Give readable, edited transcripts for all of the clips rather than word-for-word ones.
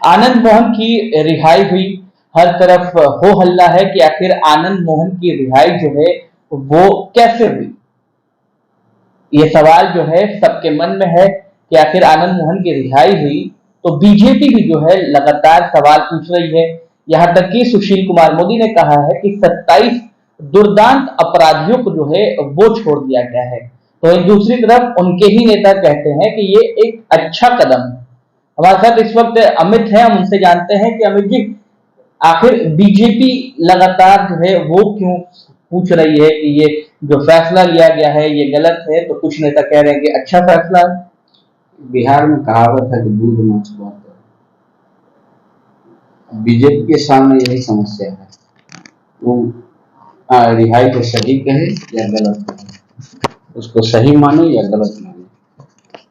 आनंद मोहन की रिहाई हुई। हर तरफ हो हल्ला है कि आखिर आनंद मोहन की रिहाई जो है वो कैसे हुई। ये सवाल जो है सबके मन में है कि आखिर आनंद मोहन की रिहाई हुई तो बीजेपी भी जो है लगातार सवाल पूछ रही है। यहां तक कि सुशील कुमार मोदी ने कहा है कि 27 दुर्दांत अपराधियों को जो है वो छोड़ दिया गया है। तो दूसरी तरफ उनके ही नेता कहते हैं कि ये एक अच्छा कदम है। हमारे साथ इस वक्त अमित है, हम उनसे जानते हैं कि अमित जी, आखिर बीजेपी लगातार जो है वो क्यों पूछ रही है कि ये जो फैसला लिया गया है ये गलत है, तो कुछ नेता कह रहे हैं कि अच्छा फैसला है। बिहार में कहावत है कि दूध न छुआ। बीजेपी के सामने यही समस्या है, वो रिहाई को सही कहे या गलत कहे, उसको सही माने या गलत माने।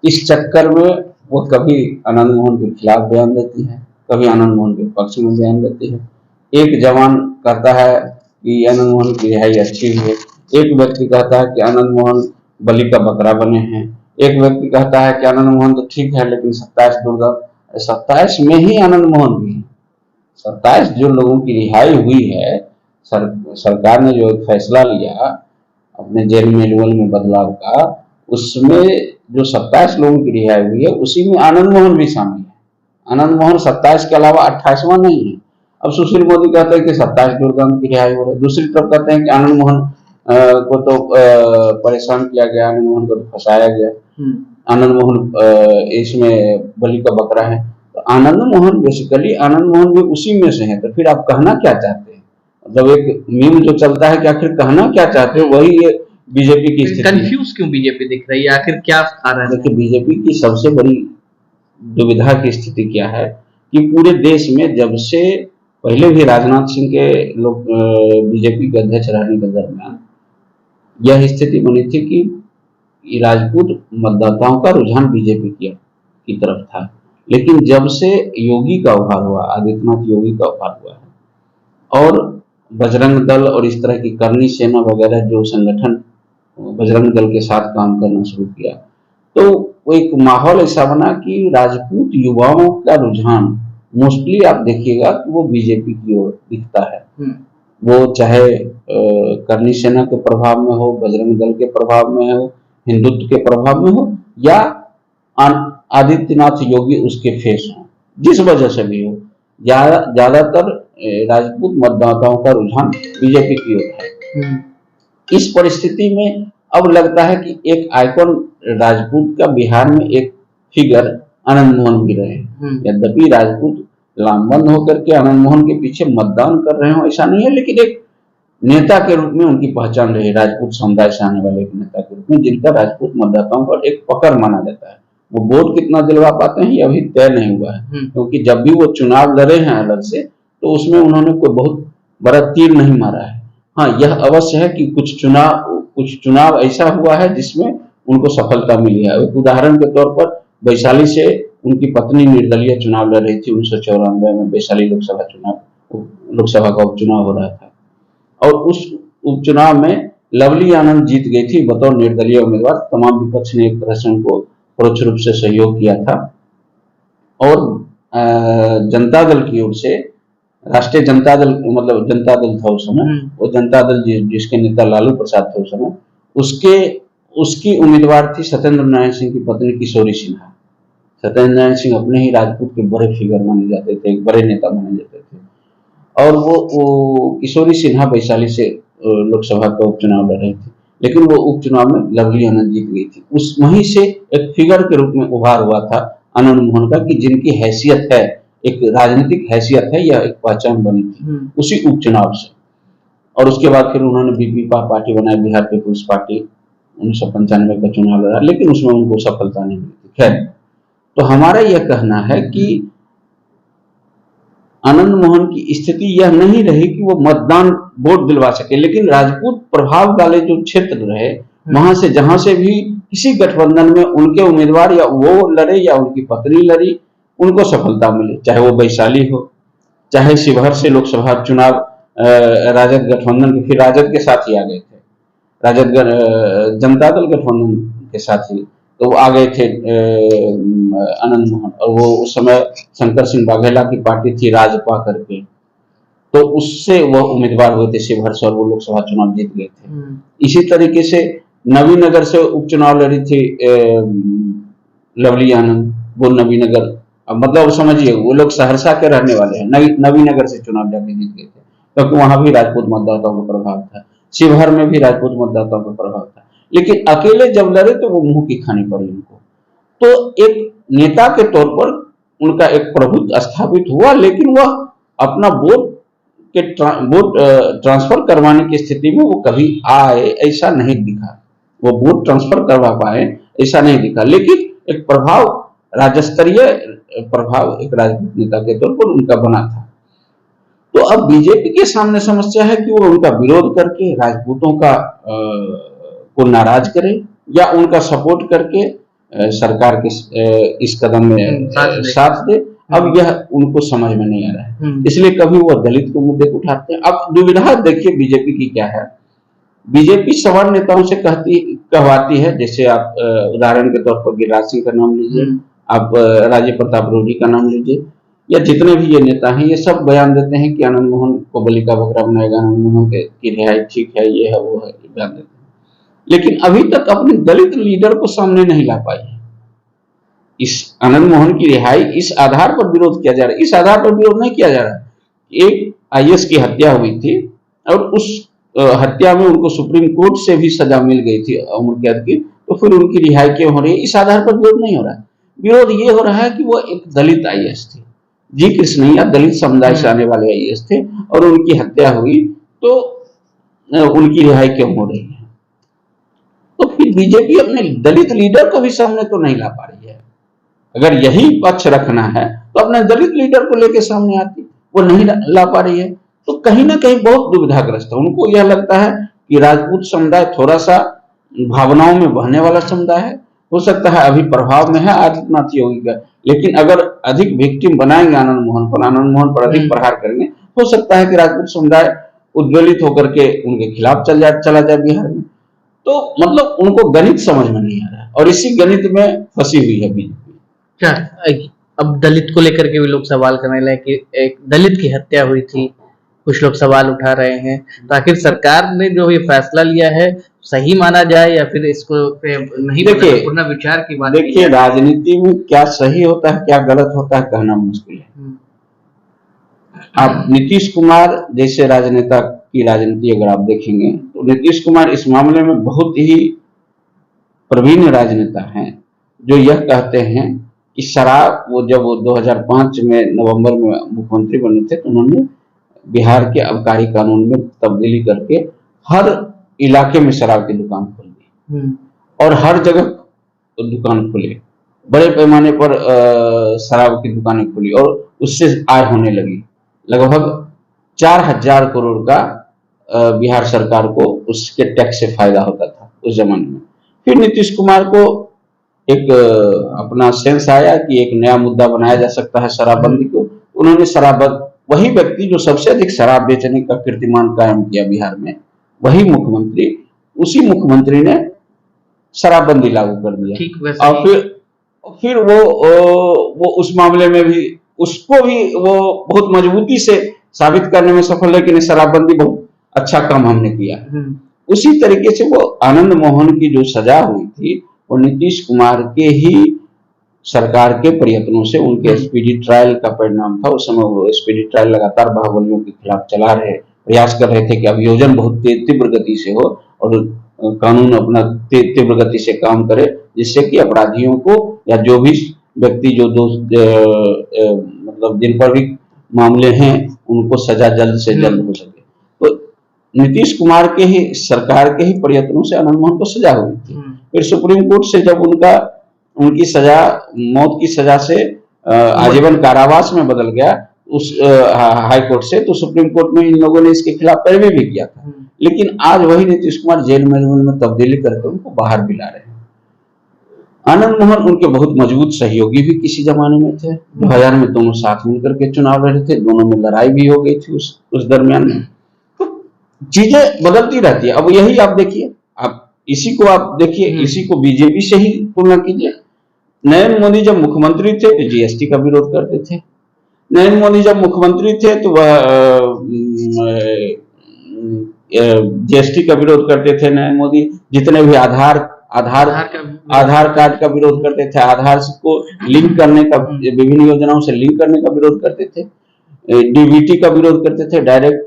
इस चक्कर में वो कभी आनंद मोहन के खिलाफ बयान देती है, कभी आनंद मोहन के पक्ष में बयान देती है। एक जवान कहता है कि आनंद मोहन की रिहाई अच्छी हुई है, एक व्यक्ति कहता है कि आनंद मोहन बलि का बकरा बने हैं, एक व्यक्ति कहता है कि आनंद मोहन तो ठीक है लेकिन 27 दुर्दांत, 27 में ही आनंद मोहन भी है। 27 जो लोगों की रिहाई हुई है, सरकार ने जो फैसला लिया अपने जेल मैनुअल में बदलाव का, उसमें जो 27 लोगों की रिहाई हुई है उसी में आनंद मोहन भी शामिल है। आनंद मोहन 27 के अलावा 28वां नहीं है। अब सुशील मोदी कहते हैं कि 27 दुर्दांत की रिहाई हो रही है, दूसरी तरफ कहते हैं कि आनंद मोहन को तो परेशान किया गया, आनंद मोहन को तो फंसाया गया, आनंद मोहन इसमें बलि का बकरा है। तो आनंद मोहन बेसिकली आनंद मोहन भी उसी में से है। तो फिर आप कहना क्या चाहते हैं? मतलब एक मीम जो चलता है कि आखिर कहना क्या चाहते हो, वही ये बीजेपी की स्थिति। कंफ्यूज क्यों बीजेपी दिख रही है, आखिर क्या आ रहा है? देखिए, बीजेपी की सबसे बड़ी दुविधा की स्थिति क्या है कि पूरे देश में जब से पहले भी राजनाथ सिंह के लोग बीजेपी के अध्यक्ष रहने के दरमियान यह स्थिति बनी थी कि राजपूत मतदाताओं का रुझान बीजेपी की तरफ था। लेकिन जब से योगी का उभार हुआ, आदित्यनाथ योगी का उभार हुआ है, और बजरंग दल और इस तरह की करनी सेना वगैरह जो संगठन बजरंग दल के साथ काम करना शुरू किया, तो वो एक माहौल ऐसा बना कि राजपूत युवाओं का रुझान मोस्टली आप देखिएगा कि वो बीजेपी की ओर दिखता है। वो चाहे करनी सेना के प्रभाव में हो, बजरंग दल के प्रभाव में हो, हिंदुत्व के प्रभाव में हो, या आदित्यनाथ योगी उसके फेस हो, जिस वजह से भी हो, ज्यादातर राजपूत मतदाताओं का रुझान बीजेपी की ओर है। इस परिस्थिति में अब लगता है कि एक आइकॉन राजपूत का बिहार में एक फिगर आनंद मोहन भी रहे। यद्यपि राजपूत लामबंद होकर के आनंद मोहन के पीछे मतदान कर रहे हो ऐसा नहीं है, लेकिन एक नेता के रूप में उनकी पहचान रही, राजपूत समुदाय से आने वाले एक नेता के रूप में, जिनका राजपूत मतदाताओं पर एक पकड़ माना जाता है। वो वोट कितना दिलवा पाते हैं ये अभी तय नहीं हुआ है, क्योंकि जब भी वो चुनाव लड़े हैं अलग से, तो उसमें उन्होंने कोई बहुत बड़ा तीर नहीं मारा है। हाँ, यह अवश्य है कि कुछ चुनाव ऐसा हुआ है जिसमें उनको सफलता मिली है। एक उदाहरण के तौर पर वैशाली से उनकी पत्नी निर्दलीय चुनाव लड़ रही थी 1994 में। वैशाली लोकसभा का उपचुनाव हो रहा था, और उस उपचुनाव में लवली आनंद जीत गई थी बतौर निर्दलीय उम्मीदवार। तमाम विपक्ष ने एक तरह से उनको परोक्ष रूप से सहयोग किया था, और जनता दल की ओर से राष्ट्रीय जनता दल, मतलब जनता दल था उस समय, वो जनता दल जिसके नेता लालू प्रसाद थे उस समय, उसकी उम्मीदवार थी सत्येंद्र नारायण सिंह की पत्नी किशोरी सिन्हा। सत्येंद्र नारायण सिंह अपने ही राजपूत के बड़े फिगर माने जाते थे, एक बड़े नेता माने जाते थे, और वो किशोरी सिन्हा वैशाली से लोकसभा का उपचुनाव लड़ रही थी, लेकिन वो उपचुनाव में लवली आनंद जीत गई थी। उस वहीं से एक फिगर के रूप में उभार हुआ था आनंद मोहन का, कि जिनकी हैसियत है, एक राजनीतिक हैसियत है, यह एक पहचान बनी थी उसी उपचुनाव से। और उसके बाद फिर उन्होंने बीपीपा पार्टी बनाई, बिहार पीपुल्स पार्टी, 1995 का चुनाव लड़ा, लेकिन उसमें उनको सफलता नहीं मिली थी। खैर, तो हमारा यह कहना है कि आनंद मोहन की स्थिति यह नहीं रही कि वो मतदान वोट दिलवा सके, लेकिन राजपूत प्रभाव वाले जो क्षेत्र रहे, वहां से जहां से भी किसी गठबंधन में उनके उम्मीदवार या वो लड़े या उनकी पत्नी लड़ी, उनको सफलता मिली। चाहे वो वैशाली हो, चाहे शिवहर से लोकसभा चुनाव राजद गठबंधन के, फिर राजद के साथ ही आ गए थे, राजद जनता दल गठबंधन के साथ ही तो वो आ गए थे आनंद मोहन, और वो उस समय शंकर सिंह वाघेला की पार्टी थी राजपा करके, तो उससे वो उम्मीदवार हुए थे शिवहर से, और वो लोकसभा चुनाव जीत गए थे। इसी तरीके से नवीनगर से उपचुनाव लड़ी थी लवली आनंद, वो नवीनगर, अब मतलब समझिए वो लोग सहरसा के रहने वाले हैं, नवीनगर से चुनाव जाके जीत गए थे, क्योंकि वहां भी राजपूत मतदाताओं का प्रभाव था, शिवहर में भी राजपूत मतदाताओं का प्रभाव था। लेकिन अकेले जब लड़े तो वो मुंह की खानी पड़ी उनको। तो एक नेता के तौर पर उनका एक प्रभुत्व स्थापित हुआ, लेकिन वह अपना वोट ट्रांसफर करवाने की स्थिति में वो कभी आए ऐसा नहीं दिखा, वो वोट ट्रांसफर करवा पाए ऐसा नहीं दिखा। लेकिन एक प्रभाव, राज्य स्तरीय प्रभाव एक राजपूत नेता के तौर पर उनका बना था। तो अब बीजेपी के सामने समस्या है कि वो उनका विरोध करके राजपूतों का को नाराज करे, या उनका सपोर्ट करके सरकार के इस कदम में साथ दे। अब यह उनको समझ में नहीं आ रहा है, इसलिए कभी वो दलित के मुद्दे को उठाते हैं। अब दुविधा देखिए बीजेपी की क्या है। बीजेपी सवर्ण नेताओं से कहवाती है, जैसे आप उदाहरण के तौर पर गिरिराज सिंह का नाम लीजिए, आप राजीव प्रताप रूडी का नाम लीजिए, या जितने भी ये नेता हैं, ये सब बयान देते हैं कि आनंद मोहन को बलि का बकरा बनाएगा, आनंद मोहन की रिहाई ठीक है, ये है वो है, बयान देते हैं। लेकिन अभी तक अपने दलित लीडर को सामने नहीं ला पाई है। इस आनंद मोहन की रिहाई इस आधार पर विरोध किया जा रहा है, इस आधार पर विरोध नहीं किया जा रहा है। एक आईएएस की हत्या हुई थी और उस हत्या में उनको सुप्रीम कोर्ट से भी सजा मिल गई थी उम्र कैद की, तो फिर उनकी रिहाई क्यों हो रही है? इस आधार पर विरोध नहीं हो रहा है। विरोध ये हो रहा है कि वो एक दलित आईएएस थे, जी कृष्णैया दलित समुदाय से आने वाले आईएएस थे, और उनकी हत्या हुई, तो उनकी रिहाई क्यों हो रही है? तो फिर बीजेपी अपने दलित लीडर को भी सामने तो नहीं ला पा रही है। अगर यही पक्ष रखना है तो अपने दलित लीडर को लेकर सामने आती, वो नहीं ला पा रही है। तो कहीं ना कहीं बहुत दुविधाग्रस्त है। उनको यह लगता है कि राजपूत समुदाय थोड़ा सा भावनाओं में बहने वाला समुदाय है, हो सकता है अभी प्रभाव में है आदित्यनाथ योगी का, लेकिन अगर अधिक विक्टिम बनाएंगे आनंद मोहन पर अधिक प्रहार करेंगे, हो सकता है कि राजपूत समुदाय उद्वेलित होकर के उनके खिलाफ चला जाए बिहार में। तो मतलब उनको गणित समझ में नहीं आ रहा है, और इसी गणित में फंसी हुई है बीजेपी। क्या अब दलित को लेकर के भी लोग सवाल करने लगे कि एक दलित की हत्या हुई थी, कुछ लोग सवाल उठा रहे हैं, तो आखिर सरकार ने जो ये फैसला लिया है सही माना जाए या फिर इसको नहीं? देखिए पुनर्विचार की बात। देखिए, राजनीति में क्या सही होता है क्या गलत होता है कहना मुश्किल है। आप नीतीश कुमार जैसे राजनेता की राजनीति अगर आप देखेंगे तो नीतीश कुमार इस मामले में बहुत ही प्रवीण राजनेता हैं, जो यह कहते हैं कि शराब, वो जब 2005 में नवंबर में मुख्यमंत्री बने थे तो उन्होंने बिहार के आबकारी कानून में तब्दीली करके हर इलाके में शराब की दुकान खोल दी, और हर जगह दुकान खुले, बड़े पैमाने पर शराब की दुकानें खुली, और उससे आय होने लगी। लगभग 4000 करोड़ का बिहार सरकार को उसके टैक्स से फायदा होता था उस जमाने में। फिर नीतीश कुमार को एक अपना सेंस आया कि एक नया मुद्दा बनाया जा सकता है शराबबंदी को। उन्होंने वही व्यक्ति जो सबसे अधिक शराब बेचने का कीर्तिमान कायम किया बिहार में, वही मुख्यमंत्री, उसी मुख्यमंत्री ने शराबबंदी लागू कर दिया। और फिर वो उस मामले में भी उसको भी वो बहुत मजबूती से साबित करने में सफल है कि शराबबंदी बहुत अच्छा काम हमने किया। उसी तरीके से वो आनंद मोहन की जो सजा हुई थी वो नीतीश कुमार के ही सरकार के प्रयत्नों से, उनके स्पीडी ट्रायल का परिणाम था। उस समय वो स्पीडी ट्रायल लगातार बाहुबलियों के खिलाफ चला रहे, प्रयास कर रहे थे कि अभियोजन बहुत तीव्र गति से हो और कानून अपना तीव्र गति से काम करे, जिससे कि अपराधियों को या जो भी व्यक्ति जो मतलब जिन पर भी मामले हैं उनको सजा जल्द से जल्द हो सके। तो नीतीश कुमार के ही सरकार के ही प्रयत्नों से आनंद मोहन को सजा हुई थी। फिर सुप्रीम कोर्ट से जब उनकी सजा मौत की सजा से आजीवन कारावास में बदल गया उस हाई कोर्ट से, तो सुप्रीम कोर्ट में इन लोगों ने इसके खिलाफ पैरवी भी किया था। लेकिन आज वही नीतीश कुमार जेल में तब्दीली करके उनको बाहर भी ला रहे हैं। आनंद मोहन उनके बहुत मजबूत सहयोगी भी किसी जमाने में थे। 2000 में दोनों साथ मिलकर के चुनाव लड़े थे, दोनों में लड़ाई भी हो गई थी उस दरमियान में। तो चीजें बदलती रहती है। अब यही आप देखिए, आप इसी को आप देखिए, इसी को बीजेपी से ही तुलना कीजिए। नरेंद्र मोदी जब मुख्यमंत्री थे तो जीएसटी का विरोध करते थे। नरेंद्र मोदी जब मुख्यमंत्री थे तो वह जीएसटी का विरोध करते थे। नरेंद्र मोदी जितने भी आधार कार्ड का विरोध करते थे, आधार को लिंक करने का, विभिन्न योजनाओं से लिंक करने का विरोध करते थे। डीबीटी का विरोध करते थे, डायरेक्ट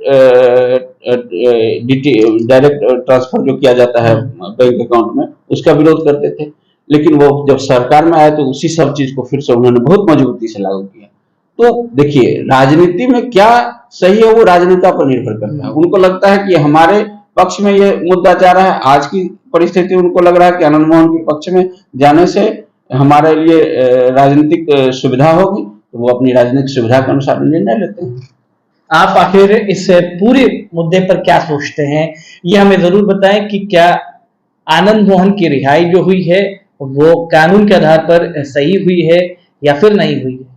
ट्रांसफर जो किया जाता है बैंक अकाउंट में, उसका विरोध करते थे। लेकिन वो जब सरकार में आए तो उसी सब चीज को फिर से उन्होंने बहुत मजबूती से लागू किया। तो देखिए, राजनीति में क्या सही है वो राजनेता पर निर्भर करता है। उनको लगता है कि हमारे पक्ष में ये मुद्दा जा रहा है, आज की परिस्थिति उनको लग रहा है कि आनंद मोहन के पक्ष में जाने से हमारे लिए राजनीतिक सुविधा होगी, तो वो अपनी राजनीतिक सुविधा के अनुसार निर्णय लेते हैं। आप आखिर इस पूरे मुद्दे पर क्या सोचते हैं, ये हमें जरूर बताएं कि क्या आनंद मोहन की रिहाई जो हुई है वो कानून के आधार पर सही हुई है या फिर नहीं हुई है।